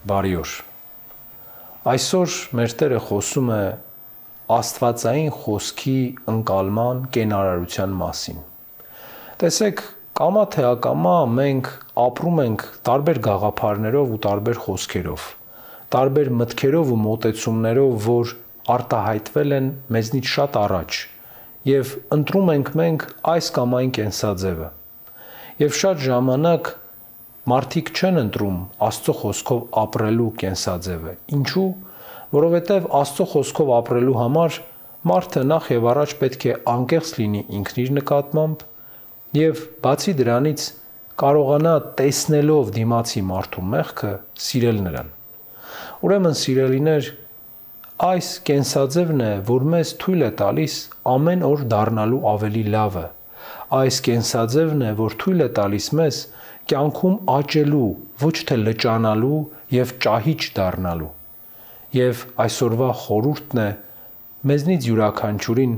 Բարի օր։ Այսօր մեր Տերը խոսում է աստվածային խոսքի ընկալման կենարարության մասին։ Տեսեք, կամա թե ակամա մենք ապրում ենք տարբեր գաղափարներով ու տարբեր խոսքերով, տարբեր մտքերով ու մոտեցումներով, որ արտահայտվել են մեզնից շատ առաջ, եւ ընտրում ենք մենք այս կամ այն կենսաձևը։ Եվ շատ ժամանակ մարդիկ չեն ընտրում Աստծո խոսքով ապրելու կենսաձևը։ Ինչու՞։ Որովհետև Աստծո խոսքով ապրելու համար մարդը նախ եւ առաջ պետք է անկեղծ լինի ինքն իր նկատմամբ եւ բացի դրանից կարողանա տեսնելով դիմացի մարդու մեղքը սիրել նրան։ Ուրեմն սիրելիներ, այս կենսաձևն է, որ մեզ թույլ է տալիս ամեն օր դառնալու ավելի լավը։ Այս կենսաձևն է, որ թույլ է տալիս մեզ կյանքում աճելու, ոչ թե լճանալու եւ ճահիճ դառնալու։ Եվ այսօրվա խորհուրդն է մեզնից յուրաքանչյուրին,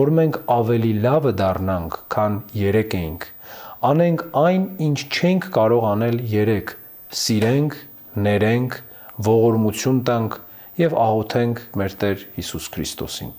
որ մենք ավելի լավը դառնանք, քան երեկ էինք։ Անենք այն, ինչ չենք կարող անել երեկ։ Սիրենք, ներենք, ողորմություն տանք եւ աղոթենք մեր Տեր Հիսուս Քրիստոսին։